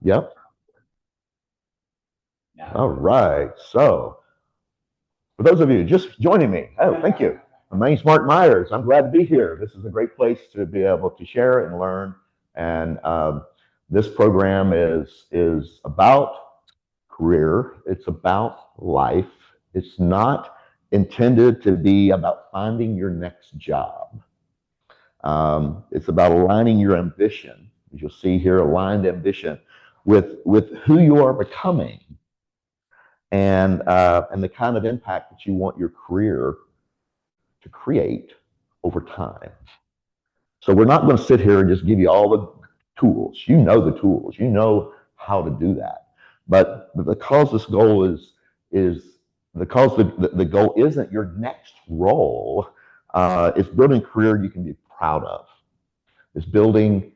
Yep. All right. So, for those of you just joining me, oh, thank you. My name's Meyers. I'm glad to be here. This is a great place to be able to share and learn. And this program is about career. It's about life. It's not intended to be about finding your next job. It's about aligning your ambition, as you'll see here, aligned ambition with who you are becoming and the kind of impact that you want your career to create over time. So we're not going to sit here and just give you all the tools. You know the tools. You know how to do that. But because this goal is because the goal isn't your next role, it's building a career you can be proud of. It's building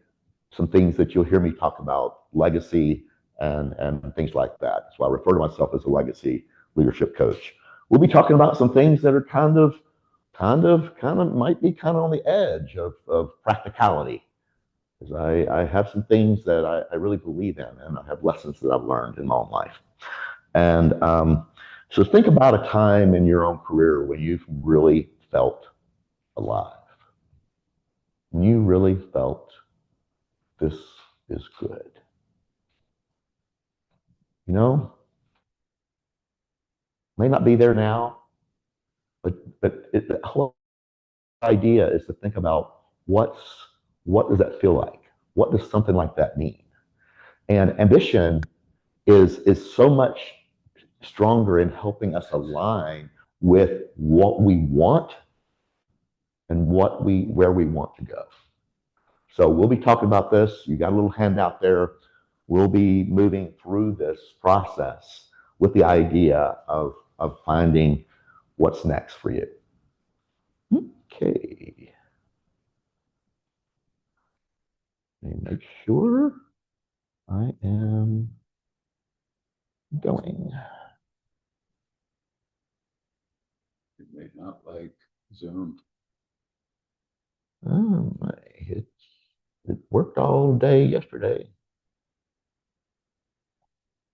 some things that you'll hear me talk about, legacy and things like that. So I refer to myself as a legacy leadership coach. We'll be talking about some things that are kind of might be kind of on the edge of practicality. Because I have some things that I really believe in, and I have lessons that I've learned in my own life. And so think about a time in your own career when you've really felt alive. When you really felt this is good. You know, may not be there now, but the whole idea is to think about what does that feel like? What does something like that mean? And ambition is so much stronger in helping us align with what we want and where we want to go. So we'll be talking about this. You got a little handout there. We'll be moving through this process with the idea of finding what's next for you. Okay. Let me make sure I am going. You may not like Zoom. Oh my, it worked all day yesterday.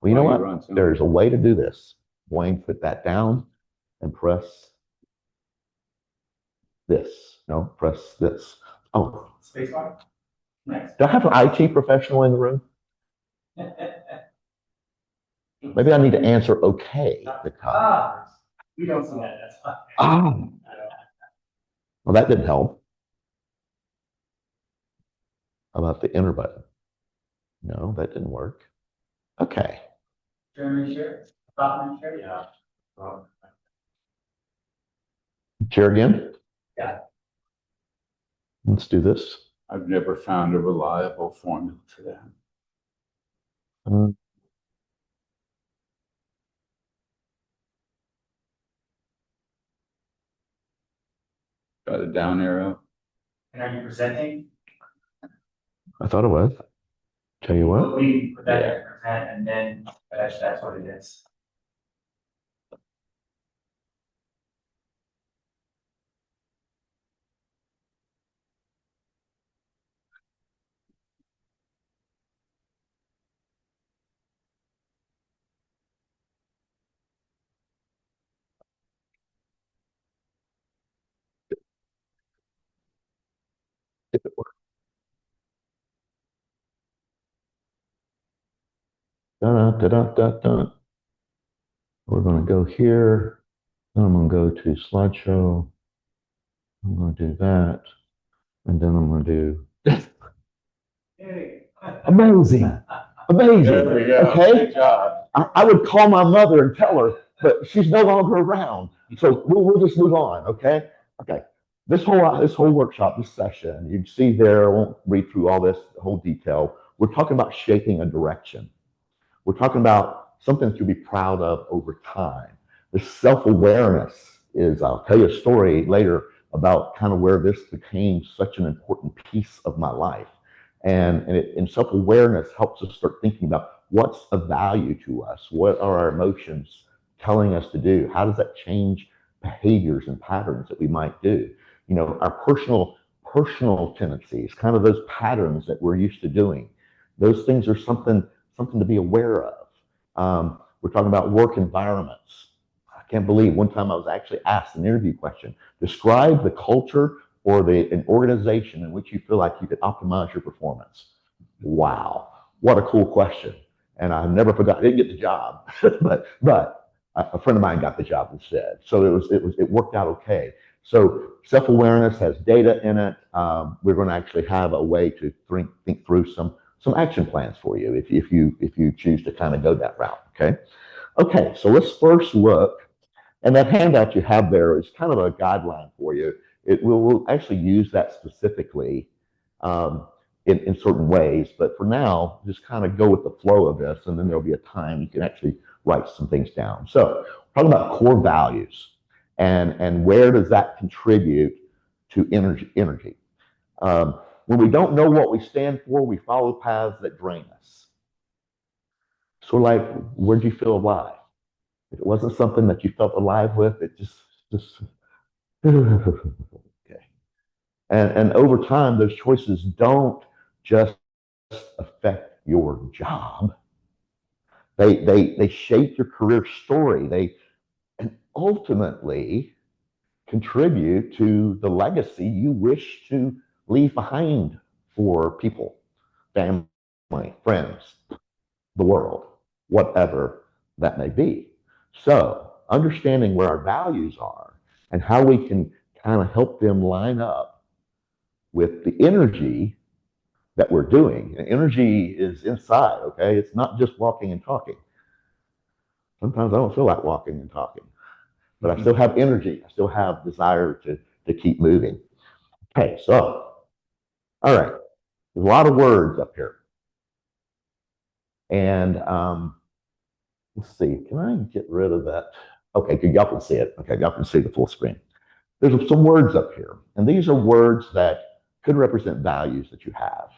Well, you know what? There's a way to do this. Wayne, put that down and press this. No, press this. Oh. Spacebar? Next. Do I have an IT professional in the room? Maybe I need to answer okay. We don't see that. That's fine. Oh. Well, that didn't help. How about the enter button? No, that didn't work. Okay. Jeremy, share. Bottom share. Yeah. Share again? Yeah. Let's do this. I've never found a reliable formula for that. Got a down arrow. And are you presenting? I thought it was. Tell you what. We put that in present, and then that's what it is. If it works. Da-da-da-da-da-da. We're going to go here. Then I'm going to go to slideshow. I'm going to do that. And then I'm going to do this. Hey. Amazing. Amazing. There we go. Okay. Good job. I would call my mother and tell her, but she's no longer around. So we'll just move on. Okay. Okay. This whole workshop, this session, you see there, I won't read through all this whole detail. We're talking about shaping a direction. We're talking about something to be proud of over time. This self-awareness is, I'll tell you a story later about kind of where this became such an important piece of my life. And self-awareness helps us start thinking about what's of value to us? What are our emotions telling us to do? How does that change behaviors and patterns that we might do? You know, our personal tendencies, kind of those patterns that we're used to doing. Those things are something something to be aware of. We're talking about work environments. I can't believe one time I was actually asked an interview question, describe the culture or an organization in which you feel like you could optimize your performance. Wow, what a cool question. And I never forgot, I didn't get the job, but a friend of mine got the job instead. So it worked out okay. So self-awareness has data in it. We're going to actually have a way to think through some action plans for you if you choose to kind of go that route. Okay, so let's first look, and that handout you have there is kind of a guideline for you. We'll actually use that specifically in certain ways, but for now, just kind of go with the flow of this, and then there'll be a time you can actually write some things down. So talking about core values and where does that contribute to energy. When we don't know what we stand for, we follow paths that drain us. So like, where'd you feel alive? If it wasn't something that you felt alive with, it just okay. And over time, those choices don't just affect your job. They shape your career story. And ultimately contribute to the legacy you wish to leave behind for people, family, friends, the world, whatever that may be. So understanding where our values are and how we can kind of help them line up with the energy that we're doing. And energy is inside, okay? It's not just walking and talking. Sometimes I don't feel like walking and talking, but I still have energy. I still have desire to keep moving. Okay, so, all right. There's a lot of words up here. And let's see, can I get rid of that? Okay, y'all can see it. Okay, y'all can see the full screen. There's some words up here, and these are words that could represent values that you have.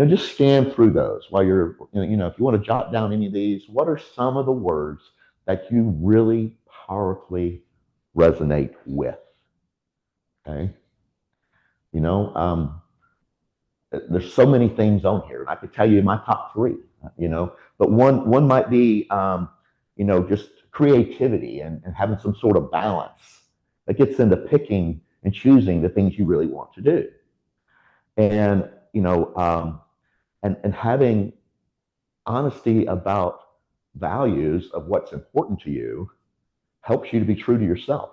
Just scan through those while you're, if you want to jot down any of these, what are some of the words that you really powerfully resonate with? Okay. There's so many things on here. I could tell you my top three, but one might be, just creativity and having some sort of balance that gets into picking and choosing the things you really want to do. And, and having honesty about values of what's important to you helps you to be true to yourself.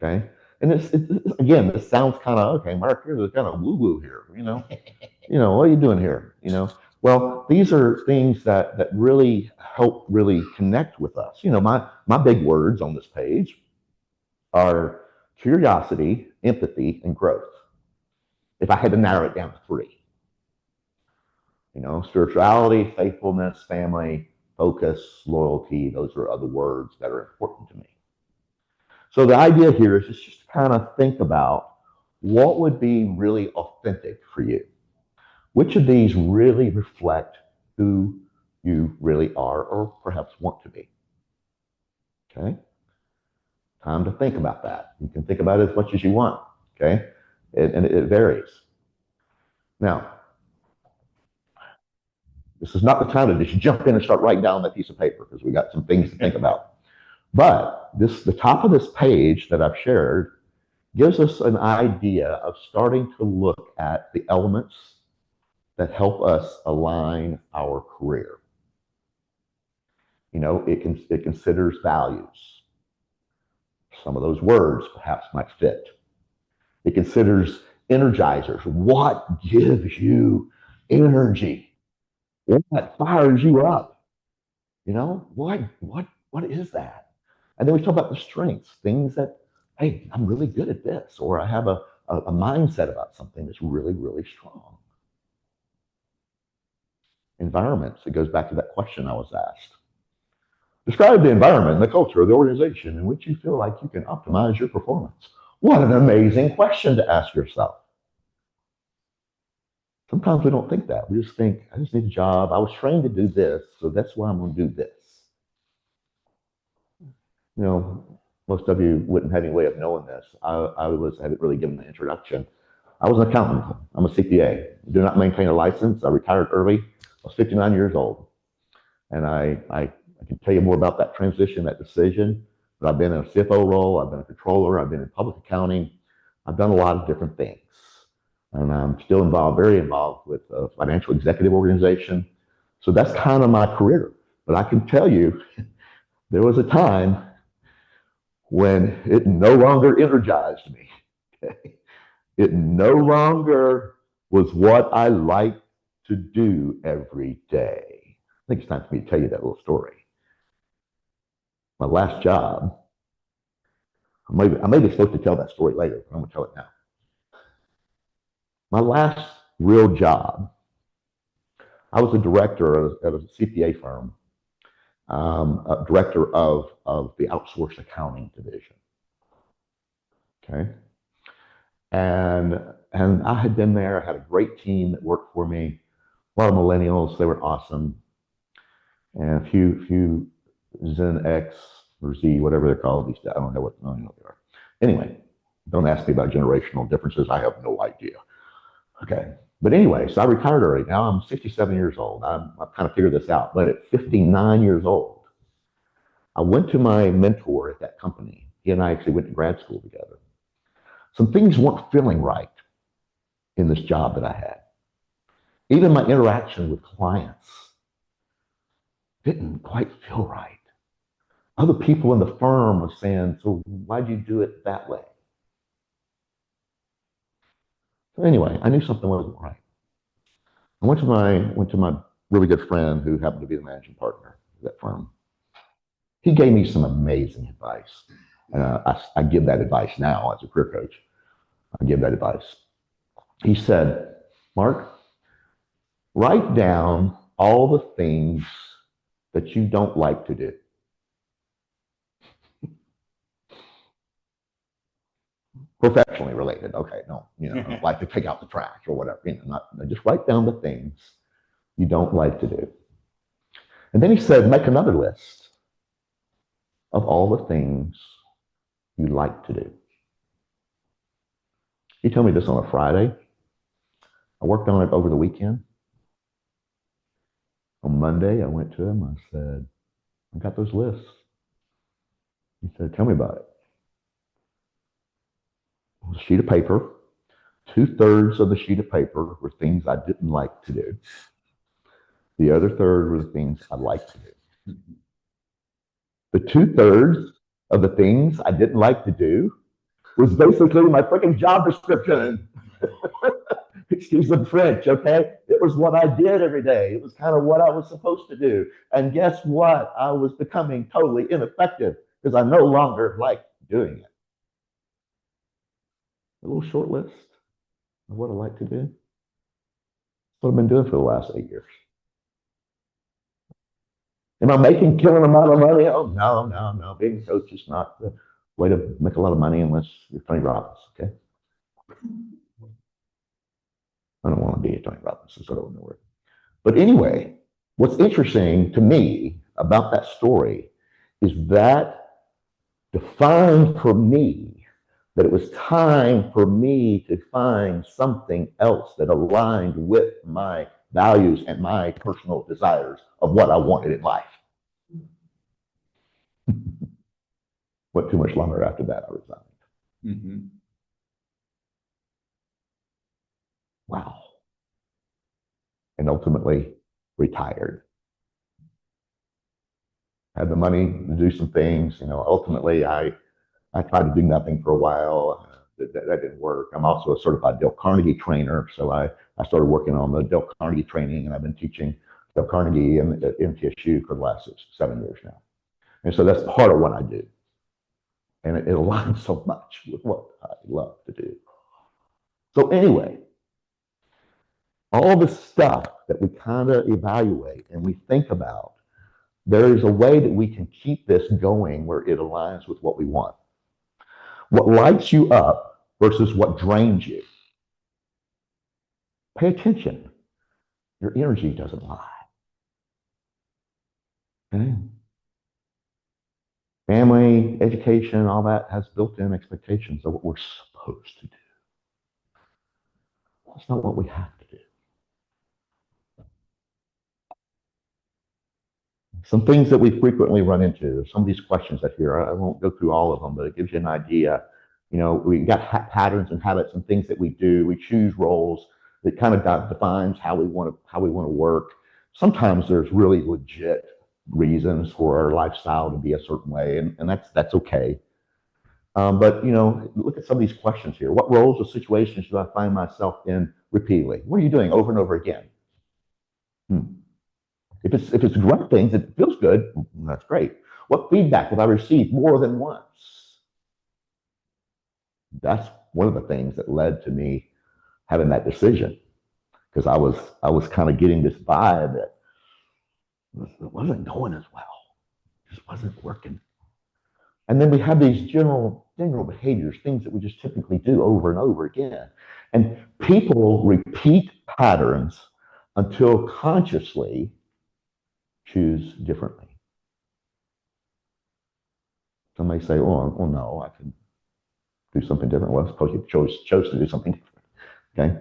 Okay. And it's again, this sounds kind of, okay, Mark, you're kind of woo-woo here, what are you doing here? Well, these are things that really help really connect with us. My big words on this page are curiosity, empathy, and growth. If I had to narrow it down to three. Spirituality, faithfulness, family, focus, loyalty, those are other words that are important to me. So the idea here is just to kind of think about what would be really authentic for you. Which of these really reflect who you really are or perhaps want to be? Okay? Time to think about that. You can think about it as much as you want, okay? And it varies. Now, this is not the time to just jump in and start writing down that piece of paper because we got some things to think about. But the top of this page that I've shared gives us an idea of starting to look at the elements that help us align our career. It considers values. Some of those words perhaps might fit. It considers energizers. What gives you energy? What fires you up? What is that? And then we talk about the strengths, things that, hey, I'm really good at this, or I have a mindset about something that's really, really strong. Environments, it goes back to that question I was asked. Describe the environment, the culture, the organization in which you feel like you can optimize your performance. What an amazing question to ask yourself. Sometimes we don't think that. We just think, I just need a job. I was trained to do this, so that's why I'm going to do this. Most of you wouldn't have any way of knowing this. I haven't really given the introduction. I was an accountant. I'm a CPA. I do not maintain a license. I retired early. was 59 years old. And I can tell you more about that transition, that decision. But I've been in a CFO role, I've been a controller, I've been in public accounting, I've done a lot of different things. And I'm still involved, very involved with a financial executive organization. So that's kind of my career. But I can tell you, there was a time when it no longer energized me. Okay? It no longer was what I liked to do every day. I think it's time for me to tell you that little story. My last job, I may be supposed to tell that story later, but I'm going to tell it now. My last real job, I was a director at a CPA firm, a director of the outsourced accounting division. Okay. And I had been there, I had a great team that worked for me, a lot of millennials, they were awesome. And a few Gen X or Z, whatever they're called these days. I don't know what they are. Anyway, don't ask me about generational differences. I have no idea. Okay. But anyway, so I retired early. Now I'm 67 years old. I've kind of figured this out. But at 59 years old, I went to my mentor at that company. He and I actually went to grad school together. Some things weren't feeling right in this job that I had. Even my interaction with clients didn't quite feel right. Other people in the firm were saying, so why'd you do it that way? So anyway, I knew something wasn't right. I went to my really good friend who happened to be the managing partner of that firm. He gave me some amazing advice. I give that advice now as a career coach. I give that advice. He said, Mark, write down all the things that you don't like to do. Professionally related. Okay, no, like to take out the trash or whatever. Just write down the things you don't like to do. And then he said, make another list of all the things you like to do. He told me this on a Friday. I worked on it over the weekend. On Monday, I went to him. I said, I got those lists. He said, tell me about it. It was a sheet of paper. 2/3 of the sheet of paper were things I didn't like to do. The other third were the things I liked to do. The 2/3 of the things I didn't like to do was basically my freaking job description. Excuse the French, okay? It was what I did every day. It was kind of what I was supposed to do. And guess what? I was becoming totally ineffective because I no longer liked doing it. A little short list of what I like to do. That's what I've been doing for the last 8 years. Am I killing amount of money? Oh, no. Being a coach is not the way to make a lot of money unless you're Tony Robbins, okay? I don't want to be a Tony Robbins, so I don't know where. But anyway, what's interesting to me about that story is that defined for me that it was time for me to find something else that aligned with my values and my personal desires of what I wanted in life. Wasn't too much longer after that, I resigned. Mm-hmm. Wow. And ultimately retired. Had the money to do some things. Ultimately I tried to do nothing for a while. That didn't work. I'm also a certified Dale Carnegie trainer. So I started working on the Dale Carnegie training, and I've been teaching Dale Carnegie and MTSU for the last 7 years now. And so that's part of what I do. And it aligns so much with what I love to do. So anyway, all the stuff that we kind of evaluate and we think about, there is a way that we can keep this going where it aligns with what we want. What lights you up versus what drains you. Pay attention. Your energy doesn't lie. Okay? Family, education, all that has built-in expectations of what we're supposed to do. That's not what we have to do. Some things that we frequently run into, some of these questions that here, I won't go through all of them, but it gives you an idea. You know, we got patterns and habits and things that we do. We choose roles that kind of defines how we want to work. Sometimes there's really legit reasons for our lifestyle to be a certain way, and that's okay. But you know, look at some of these questions here. What roles or situations do I find myself in repeatedly? What are you doing over and over again? If it's grunt things, it feels good. That's great. What feedback have I received more than once? That's one of the things that led to me having that decision because I was kind of getting this vibe that it wasn't going as well. It just wasn't working. And then we have these general behaviors, things that we just typically do over and over again. And people repeat patterns until consciously choose differently. Some may say, oh no, I can do something different. Well, suppose you chose to do something different. Okay.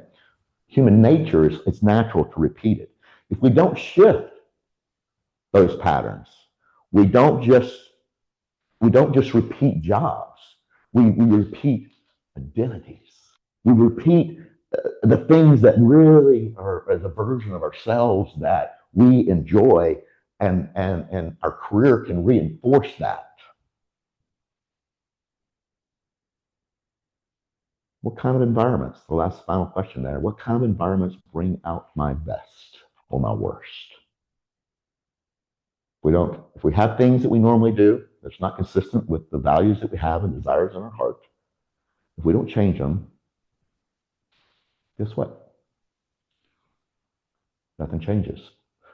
Human nature is it's natural to repeat it. If we don't shift those patterns, we don't just repeat jobs. We repeat identities. We repeat the things that really are as a version of ourselves that we enjoy, and our career can reinforce that. What kind of environments? The last final question there. What kind of environments bring out my best or my worst? If we have things that we normally do that's not consistent with the values that we have and desires in our heart, if we don't change them, guess what? Nothing changes.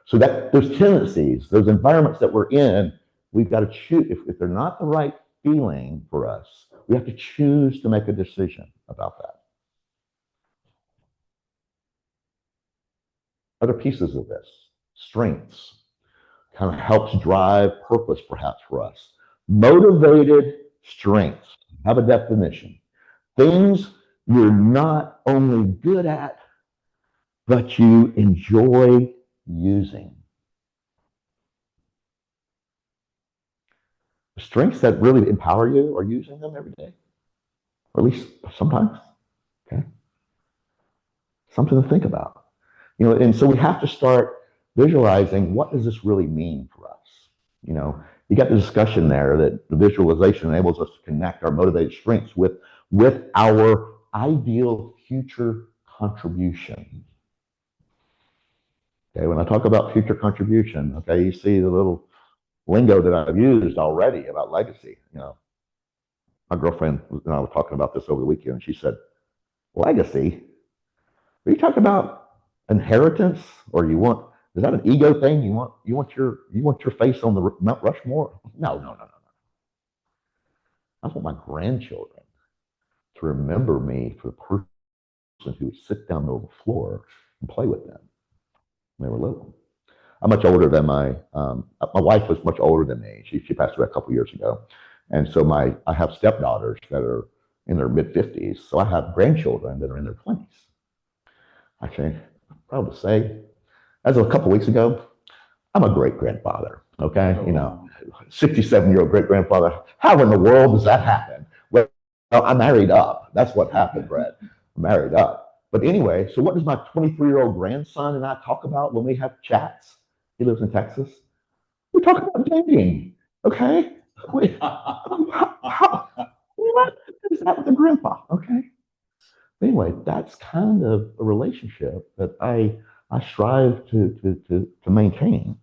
So that those tendencies, those environments that we're in, we've got to choose. If they're not the right feeling for us, we have to choose to make a decision about that. Other pieces of this, strengths, kind of helps drive purpose perhaps for us. Motivated strengths, have a definition. Things you're not only good at, but you enjoy using. Strengths that really empower you are using them every day, or at least sometimes. Okay, something to think about. You know, and so we have to start visualizing what does this really mean for us. You know, you got the discussion there that the visualization enables us to connect our motivated strengths with our ideal future contribution. Okay, when I talk about future contribution, okay, you see the little lingo that I've used already about legacy. You know, my girlfriend and I were talking about this over the weekend, and she said, "Legacy? Are you talking about inheritance, or is that an ego thing? You want your face on the Mount Rushmore? No. I want my grandchildren to remember me for the person who would sit down on the floor and play with them when they were little." I'm much older than my wife was much older than me. She passed away a couple years ago, and so I have stepdaughters that are in their mid-50s. So I have grandchildren that are in their 20s. Actually, I'm proud to say, as of a couple weeks ago, I'm a great grandfather. Okay, you know, 67-year-old great grandfather. How in the world does that happen? Well, I married up. That's what happened, Brett. I married up. But anyway, so what does my 23-year-old grandson and I talk about when we have chats? He lives in Texas. We talk about dating. Okay, what is that with the grandpa? Okay. Anyway, that's kind of a relationship that I strive to maintain.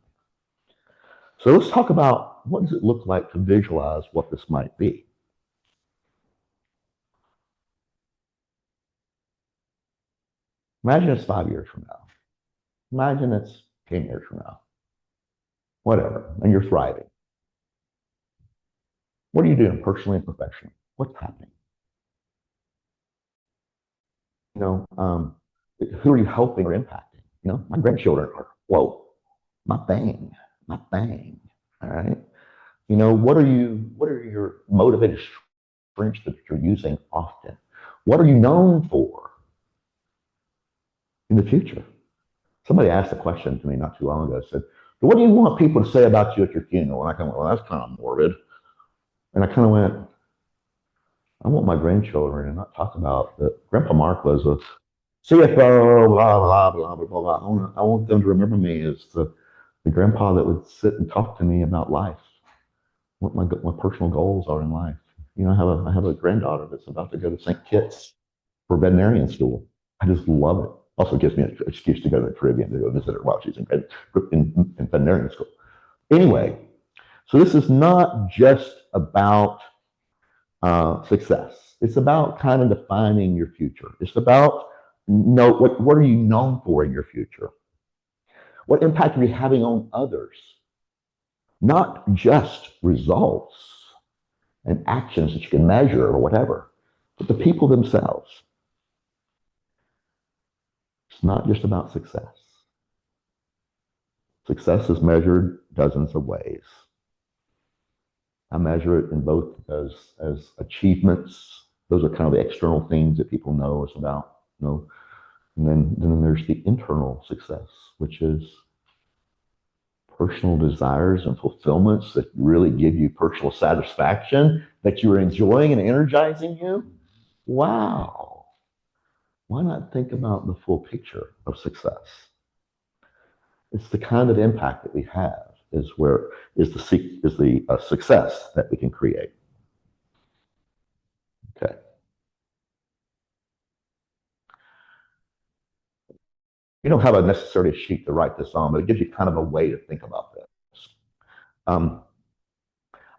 So let's talk about what does it look like to visualize what this might be. Imagine it's 5 years from now. Imagine it's 10 years from now. Whatever, and you're thriving. What are you doing personally and professionally? What's happening? You know, who are you helping or impacting? You know, my grandchildren are, whoa, my thing. All right. You know, what are your motivated strengths that you're using often? What are you known for in the future? Somebody asked a question to me not too long ago. Said, What do you want people to say about you at your funeral? And I kind of went, well, that's kind of morbid. And I kind of went, I want my grandchildren to not talk about that Grandpa Mark was a CFO, blah, blah, blah, blah, blah, blah. I want them to remember me as the grandpa that would sit and talk to me about life, what my personal goals are in life. You know, I have a granddaughter that's about to go to St. Kitts for veterinarian school. I just love it. Also gives me an excuse to go to the Caribbean to go visit her while she's in veterinarian school. Anyway, so this is not just about success. It's about kind of defining your future. It's about what are you known for in your future? What impact are you having on others? Not just results and actions that you can measure or whatever, but the people themselves. It's not just about success. Success is measured dozens of ways. I measure it in both as achievements. Those are kind of the external things that people know us about, And then there's the internal success, which is personal desires and fulfillments that really give you personal satisfaction, that you're enjoying and energizing you. Wow. Why not think about the full picture of success? It's the kind of impact that we have is the success that we can create. Okay. You don't have a necessarily a sheet to write this on, but it gives you kind of a way to think about this.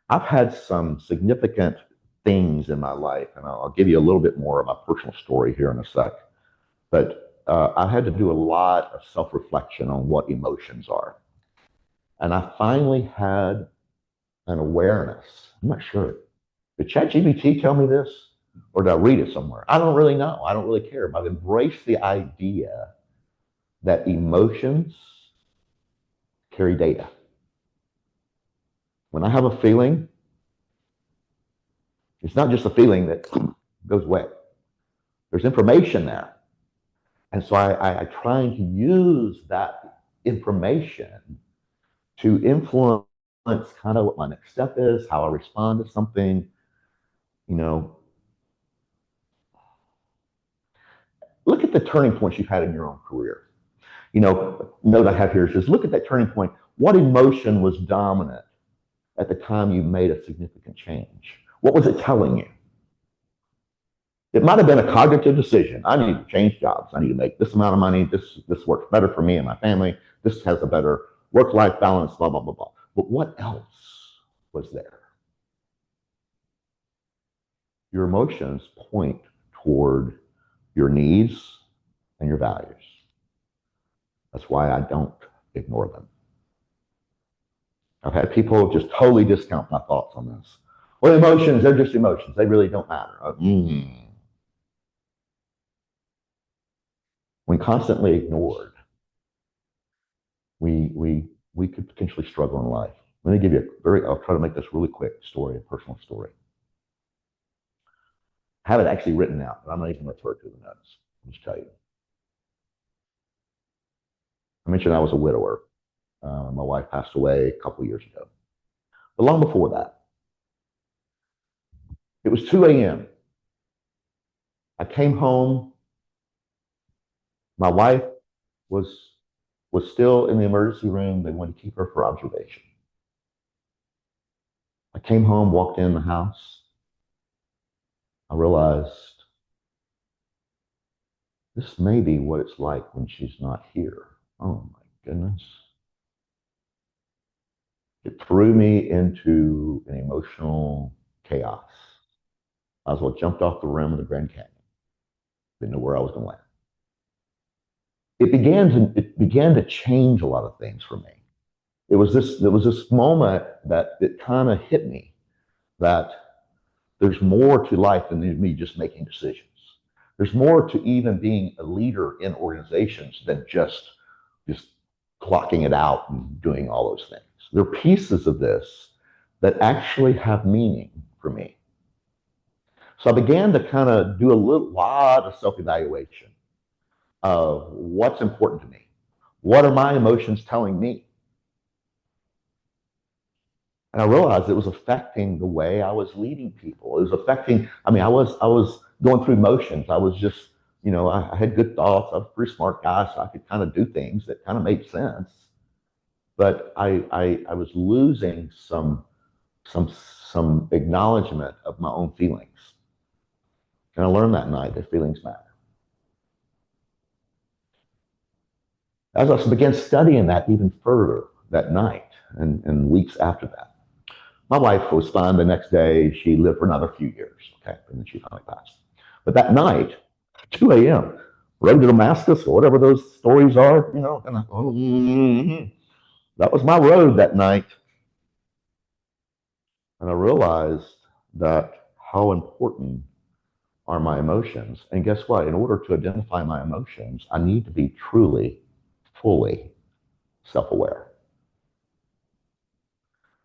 I've had some significant things in my life, and I'll give you a little bit more of my personal story here in a sec. But I had to do a lot of self-reflection on what emotions are. And I finally had an awareness. I'm not sure. Did ChatGPT tell me this? Or did I read it somewhere? I don't really know. I don't really care. But I've embraced the idea that emotions carry data. When I have a feeling, it's not just a feeling that goes away. There's information there. And so I try to use that information to influence kind of what my next step is, how I respond to something, Look at the turning points you've had in your own career. Note I have here says, look at that turning point. What emotion was dominant at the time you made a significant change? What was it telling you? It might have been a cognitive decision. I need to change jobs. I need to make this amount of money. This works better for me and my family. This has a better work-life balance, blah, blah, blah, blah. But what else was there? Your emotions point toward your needs and your values. That's why I don't ignore them. I've had people just totally discount my thoughts on this. Well, emotions, they're just emotions. They really don't matter. When constantly ignored, we could potentially struggle in life. Let me give you I'll try to make this really quick story, a personal story. I have it actually written out, but I'm not even going to refer to the notes. I'll just tell you. I mentioned I was a widower. My wife passed away a couple of years ago. But long before that, it was 2 a.m. I came home. My wife was still in the emergency room. They wanted to keep her for observation. I came home, walked in the house. I realized this may be what it's like when she's not here. Oh my goodness. It threw me into an emotional chaos. I was well jumped off the rim of the Grand Canyon. Didn't know where I was going to land. It began to change a lot of things for me. There was this moment that it kind of hit me that there's more to life than me just making decisions. There's more to even being a leader in organizations than just clocking it out and doing all those things. There are pieces of this that actually have meaning for me. So I began to kind of do a lot of self-evaluation of what's important to me. What are my emotions telling me? And I realized it was affecting the way I was leading people. It was affecting, I mean, I was going through motions. I was just, I had good thoughts. I was a pretty smart guy, so I could kind of do things that kind of made sense. But I was losing some some acknowledgement of my own feelings. And I learned that night that feelings matter. As I began studying that even further that night and weeks after that, my wife was fine the next day. She lived for another few years, okay, and then she finally passed. But that night, 2 a.m., road to Damascus, or whatever those stories are, that was my road that night. And I realized that how important are my emotions. And guess what? In order to identify my emotions, I need to be truly, fully self-aware.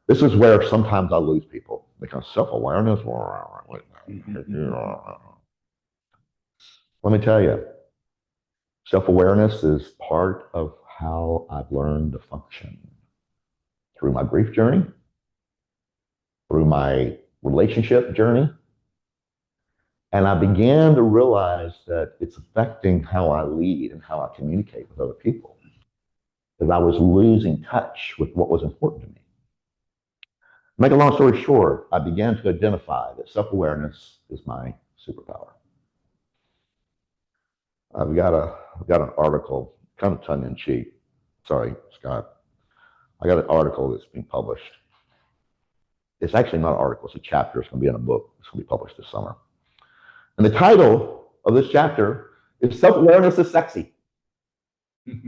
This is where sometimes I lose people because self-awareness. Let me tell you, self-awareness is part of how I've learned to function through my grief journey, through my relationship journey. And I began to realize that it's affecting how I lead and how I communicate with other people. Because I was losing touch with what was important to me. Make a long story short, I began to identify that self-awareness is my superpower. I've got an article, kind of tongue-in-cheek. Sorry, Scott. I got an article that's being published. It's actually not an article, it's a chapter. It's going to be in a book. It's going to be published this summer. And the title of this chapter is Self-Awareness is Sexy. And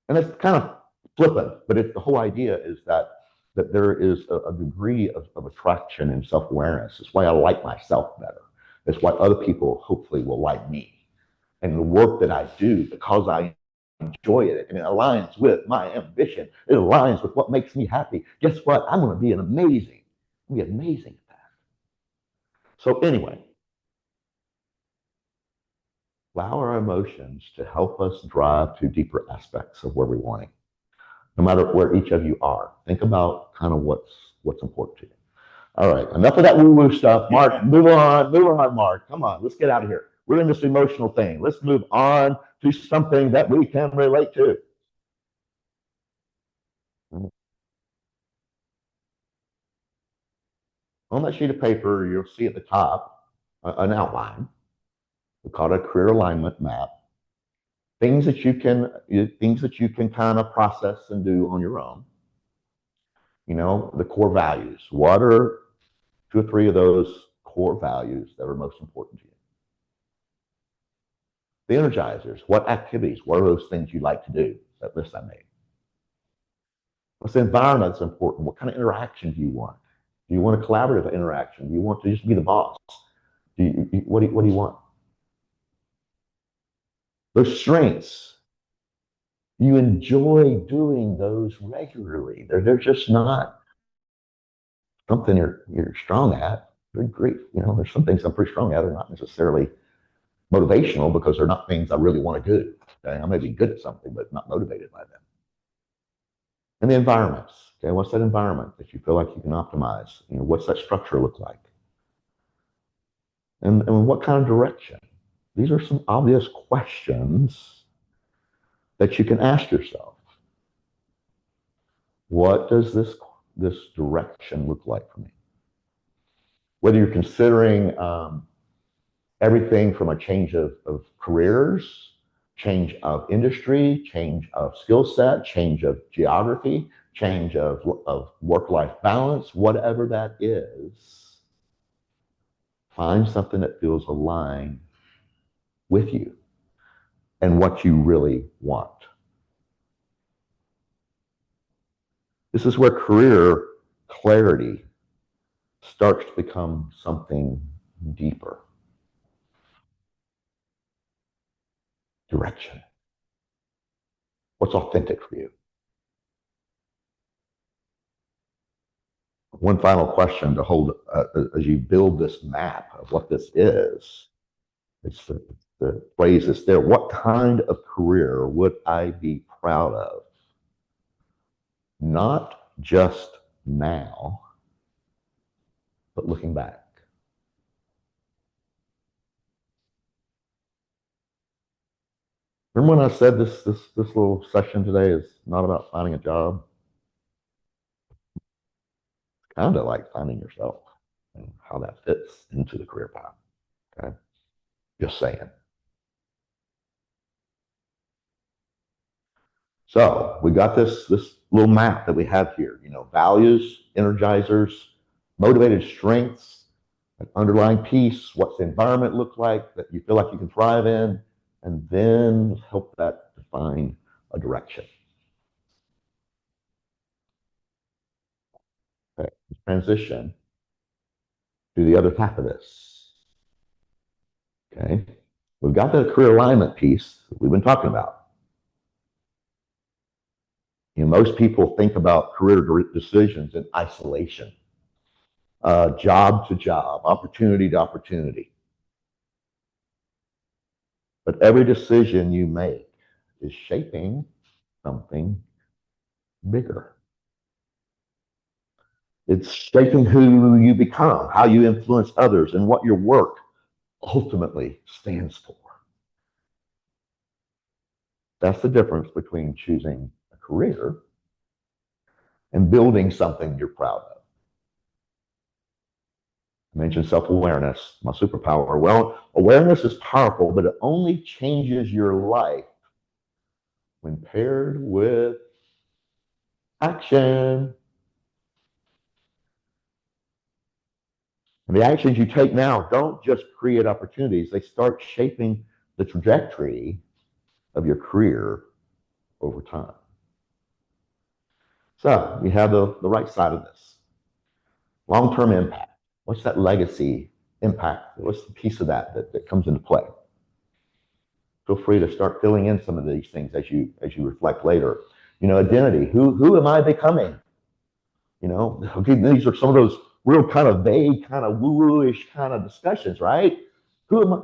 it's kind of flippant, but the whole idea is that there is a degree of attraction and self-awareness. It's why I like myself better. It's why other people hopefully will like me. And the work that I do, because I enjoy it and it aligns with my ambition, it aligns with what makes me happy. Guess what? I'm going to be amazing at that. So anyway, allow our emotions to help us drive to deeper aspects of where we're wanting. No matter where each of you are, think about kind of what's important to you. All right, enough of that woo-woo stuff. Mark, move on, Mark. Come on, let's get out of here. We're in this emotional thing. Let's move on to something that we can relate to. On that sheet of paper, you'll see at the top an outline. We call it a career alignment map. Things that you can kind of process and do on your own. The core values. What are 2 or 3 of those core values that are most important to you? The energizers. What activities? What are those things you like to do? That list I made. What's the environment that's important? What kind of interaction do you want? Do you want a collaborative interaction? Do you want to just be the boss? What do you want? Those strengths. You enjoy doing those regularly. They're just not something you're strong at. They're great. There's some things I'm pretty strong at. They're not necessarily motivational because they're not things I really want to do. Okay? I may be good at something, but not motivated by them. And the environments. Okay, what's that environment that you feel like you can optimize? What's that structure look like? And what kind of direction? These are some obvious questions that you can ask yourself. What does this direction look like for me? Whether you're considering everything from a change of careers, change of industry, change of skill set, change of geography, change of work-life balance, whatever that is, find something that feels aligned with you and what you really want. This is where career clarity starts to become something deeper. Direction. What's authentic for you? One final question to hold as you build this map of what this is. It's the phrase that's there. What kind of career would I be proud of? Not just now, but looking back. Remember when I said this little session today is not about finding a job? It's kind of like finding yourself and how that fits into the career path. Okay. Just saying. So we got this little map that we have here, values, energizers, motivated strengths, an underlying piece, what's the environment look like that you feel like you can thrive in, and then help that define a direction. Okay, transition to the other half of this. Okay, we've got the career alignment piece that we've been talking about. Most people think about career decisions in isolation, job to job, opportunity to opportunity. But every decision you make is shaping something bigger. It's shaping who you become, how you influence others, and what your work ultimately stands for. That's the difference between choosing a career and building something you're proud of. I mentioned self-awareness, my superpower. Well, awareness is powerful, but it only changes your life when paired with action. And the actions you take now don't just create opportunities, they start shaping the trajectory of your career over time. So you have the right side of this. Long-term impact. What's that legacy impact? What's the piece of that comes into play? Feel free to start filling in some of these things as you reflect later. Identity. Who am I becoming? Okay, these are some of those real kind of vague, kind of woo-woo-ish kind of discussions, right? Who am I?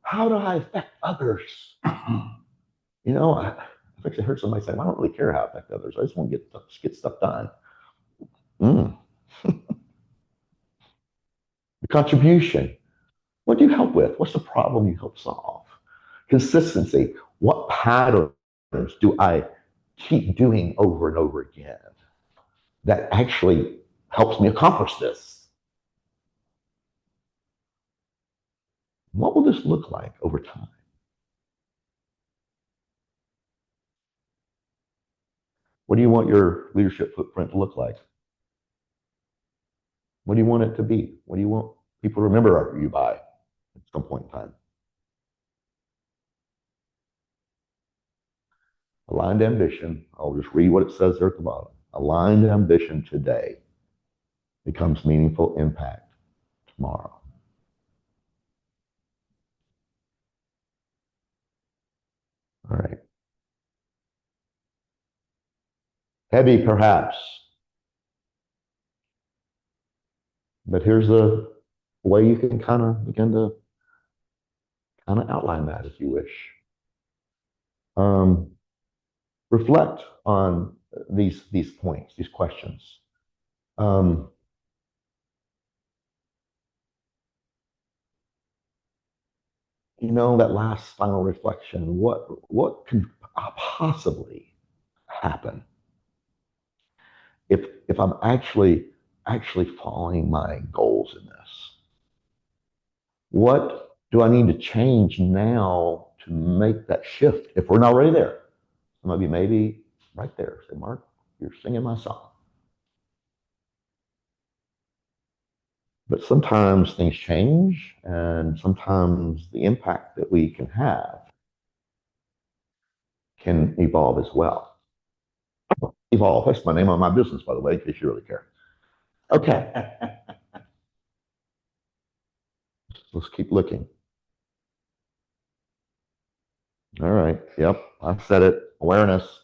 How do I affect others? I actually heard somebody say, I don't really care how I affect others. I just want to get stuff done. The contribution. What do you help with? What's the problem you help solve? Consistency. What patterns do I keep doing over and over again that actually helps me accomplish this? What will this look like over time? What do you want your leadership footprint to look like? What do you want it to be? What do you want people to remember you by at some point in time? Aligned ambition, I'll just read what it says there at the bottom. Aligned ambition today becomes meaningful impact tomorrow. All right. Heavy, perhaps. But here's the way you can kind of begin to outline that if you wish. Reflect on these points, these questions. That last final reflection, what can possibly happen if I'm actually following my goals in this? What do I need to change now to make that shift if we're not already there? Maybe right there. Say, Mark, you're singing my song. But sometimes things change, and sometimes the impact that we can have can evolve as well. Evolve, that's my name on my business, by the way, in case you really care. Okay. Let's keep looking. All right. Yep. I said it. Awareness.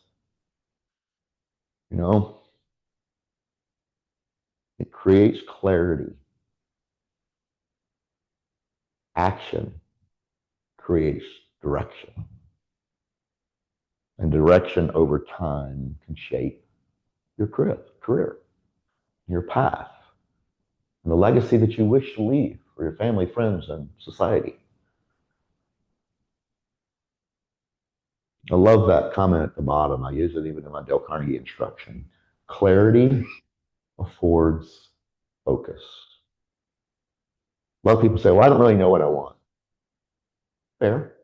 It creates clarity. Action creates direction. And direction over time can shape your career, your path, and the legacy that you wish to leave for your family, friends, and society. I love that comment at the bottom. I use it even in my Dale Carnegie instruction. Clarity affords focus. A lot of people say, well, I don't really know what I want. Fair.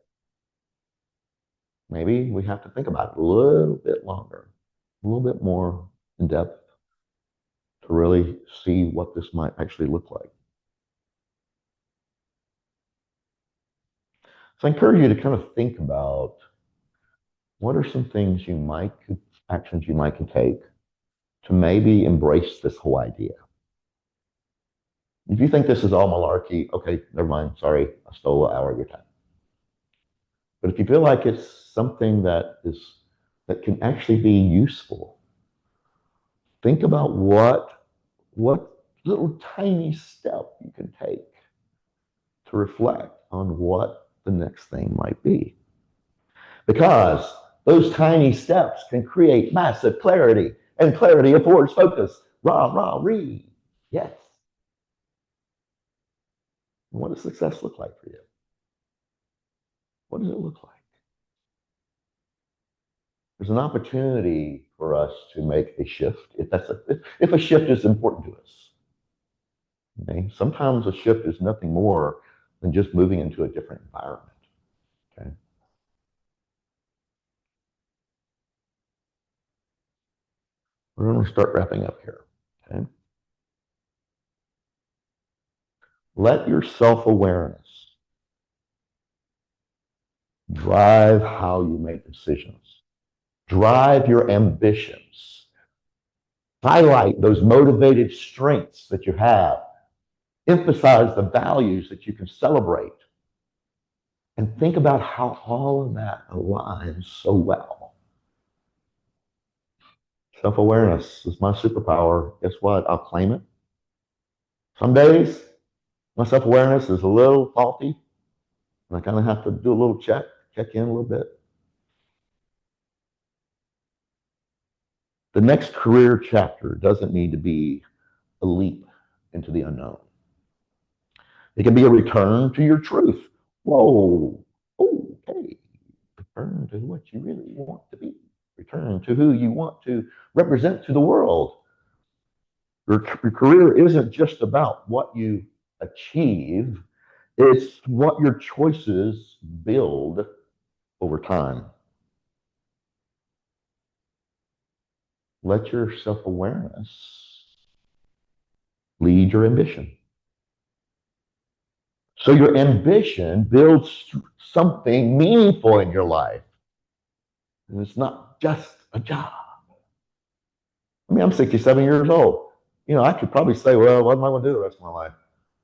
Maybe we have to think about it a little bit longer, a little bit more in depth to really see what this might actually look like. So I encourage you to kind of think about what are some things actions you might can take to maybe embrace this whole idea. If you think this is all malarkey, okay, never mind. Sorry, I stole an hour of your time. But if you feel like it's something that can actually be useful, think about what little tiny step you can take to reflect on what the next thing might be. Because those tiny steps can create massive clarity, and clarity affords focus. Rah, rah, ree. Yes. What does success look like for you? What does it look like? There's an opportunity for us to make a shift if a shift is important to us. Okay? Sometimes a shift is nothing more than just moving into a different environment. Okay? We're going to start wrapping up here. Okay? Let your self-awareness drive how you make decisions. Drive your ambitions. Highlight those motivated strengths that you have. Emphasize the values that you can celebrate. And think about how all of that aligns so well. Self-awareness is my superpower. Guess what? I'll claim it. Some days, my self-awareness is a little faulty, and I kind of have to do a little check in a little bit. The next career chapter doesn't need to be a leap into the unknown. It can be a return to your truth. Whoa, okay. Return to what you really want to be. Return to who you want to represent to the world. Your career isn't just about what you achieve, it's what your choices build over time. Let your self-awareness lead your ambition. So your ambition builds something meaningful in your life. And it's not just a job. I mean, I'm 67 years old. I could probably say, well, what am I going to do the rest of my life?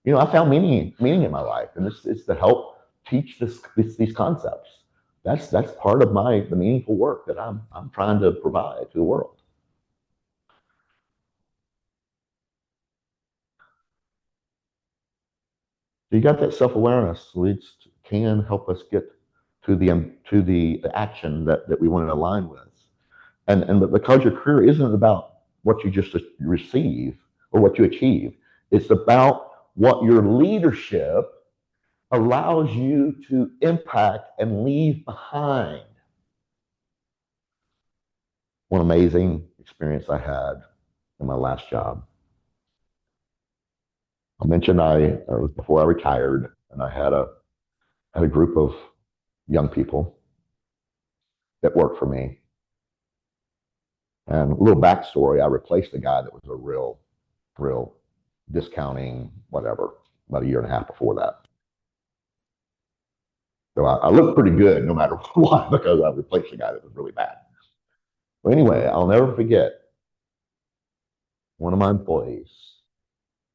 I found meaning in my life, and it's to help teach these concepts. That's part of the meaningful work that I'm trying to provide to the world. So you got that self-awareness, which can help us get to the action that we want to align with. And because your career isn't about what you just receive or what you achieve, it's about what your leadership allows you to impact and leave behind. One amazing experience I had in my last job. I mentioned it was before I retired, and I had a group of young people that worked for me. And a little backstory, I replaced a guy that was a real discounting, whatever, about a year and a half before that. So I looked pretty good no matter what, because I replaced a guy that was really bad. Well, anyway, I'll never forget one of my employees.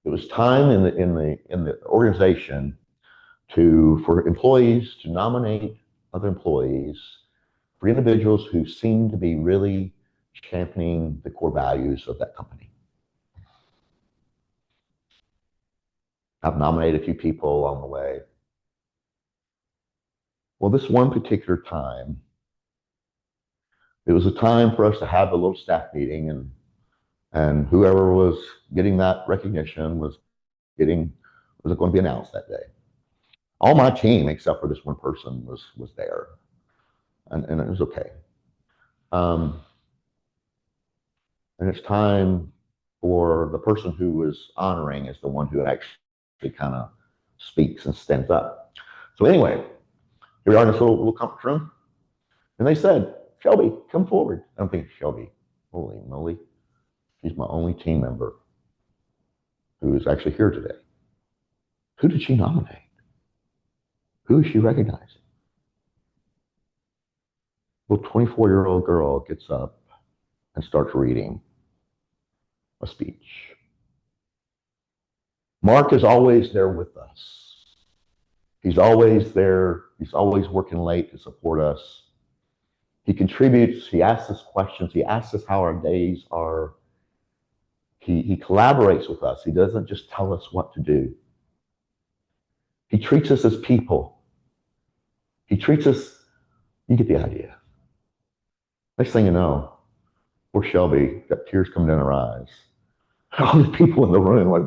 It was time in the organization for employees to nominate other employees for individuals who seemed to be really championing the core values of that company. I've nominated a few people along the way. Well, this one particular time, it was a time for us to have a little staff meeting, and And whoever was getting that recognition was going to be announced that day. All my team, except for this one person, was there, and it was okay. And it's time for the person who was honoring is the one who actually kind of speaks and stands up. So anyway, here we are in this little conference room, and they said, "Shelby, come forward." I'm thinking, Shelby, holy moly, she's my only team member who is actually here today. Who did she nominate? Who is she recognizing? Well, 24-year-old girl gets up and starts reading a speech. Mark is always there with us. He's always there. He's always working late to support us. He contributes. He asks us questions. He asks us how our days are. He collaborates with us. He doesn't just tell us what to do. He treats us as people. He treats us, you get the idea. Next thing you know, poor Shelby got tears coming down her eyes. All the people in the room like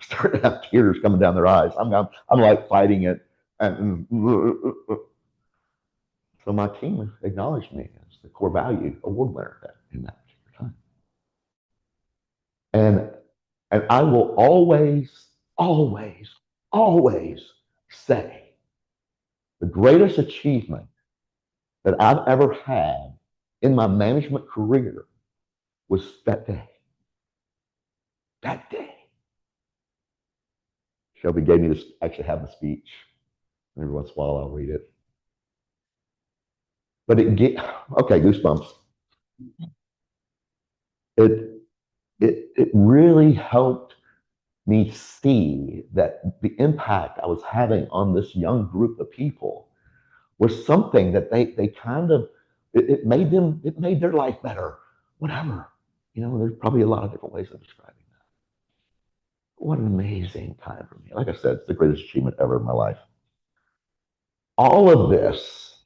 starting to have tears coming down their eyes. I'm like fighting it, and so my team acknowledged me as the core value award winner in that particular time. And I will always, always, always say the greatest achievement that I've ever had in my management career was that day. That day. Shelby gave me this, actually have the speech. Every once in a while I'll read it. But okay, goosebumps. It really helped me see that the impact I was having on this young group of people was something that they kind of, it made their life better, whatever. You know, there's probably a lot of different ways of describing that. What an amazing time for me. Like I said, it's the greatest achievement ever in my life. All of this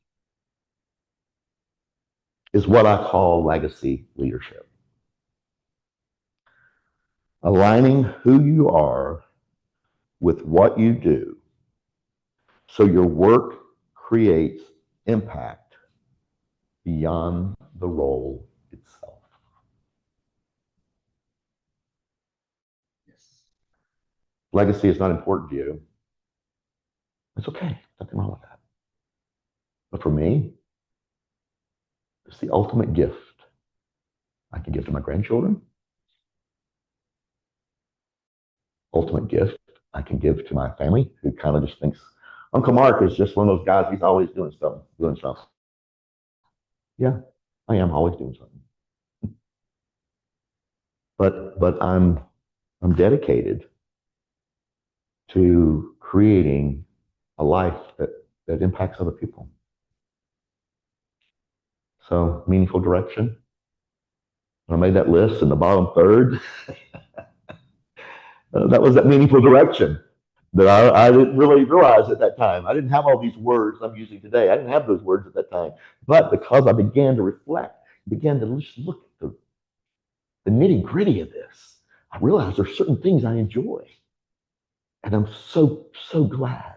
is what I call legacy leadership. Aligning who you are with what you do so your work creates impact beyond the role itself. Yes. Legacy is not important to you. It's okay. Nothing wrong with that. But for me, it's the ultimate gift I can give to my grandchildren. Ultimate gift I can give to my family who kind of just thinks Uncle Mark is just one of those guys, he's always doing stuff. Yeah, I am always doing something. But I'm dedicated to creating a life that impacts other people. So meaningful direction. When I made that list in the bottom third, that was that meaningful direction that I didn't really realize at that time. I didn't have all these words I'm using today. I didn't have those words at that time. But because I began to reflect, began to just look at the nitty gritty of this, I realized there's certain things I enjoy. And I'm so, so glad.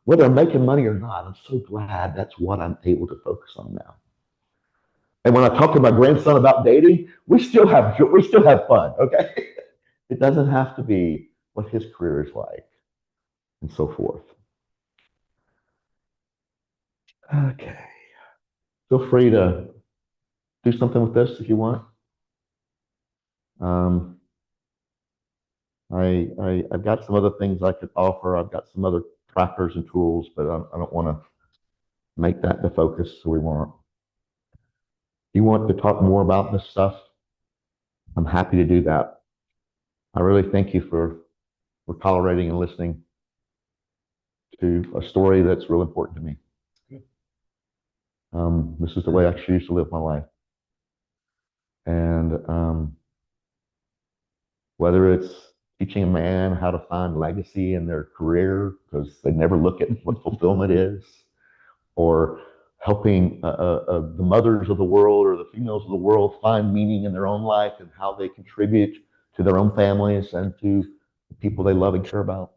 Whether I'm making money or not, I'm so glad that's what I'm able to focus on now. And when I talk to my grandson about dating, we still have fun, okay? It doesn't have to be what his career is like, and so forth. Okay. Feel free to do something with this if you want. I've got some other things I could offer. I've got some other trackers and tools, but I don't want to make that the focus. So we want. You want to talk more about this stuff? I'm happy to do that. I really thank you for tolerating and listening to a story that's real important to me. This is the way I choose to live my life. And whether it's teaching a man how to find legacy in their career because they never look at what fulfillment is, or helping the mothers of the world or the females of the world find meaning in their own life and how they contribute to their own families and to the people they love and care about.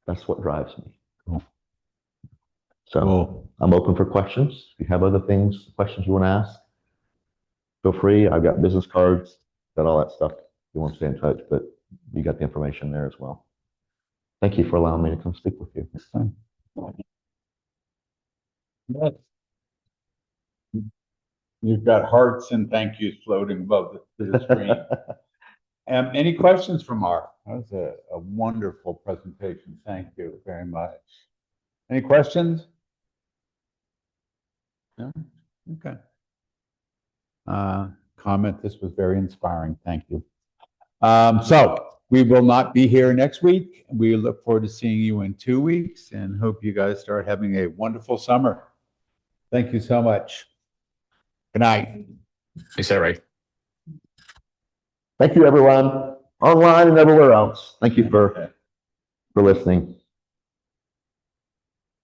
That's what drives me. Cool. So Cool. I'm open for questions. If you have other questions you want to ask, feel free. I've got business cards, got all that stuff. If you want to stay in touch, but you got the information there as well. Thank you for allowing me to come speak with you. Yes. You've got hearts and thank yous floating above the screen. Any questions from Mark? That was a wonderful presentation. Thank you very much. Any questions? No? Okay. Comment, this was very inspiring. Thank you. So we will not be here next week. We look forward to seeing you in 2 weeks and hope you guys start having a wonderful summer. Thank you so much. Good night. Is that right? Thank you, everyone, online and everywhere else. Thank you for listening.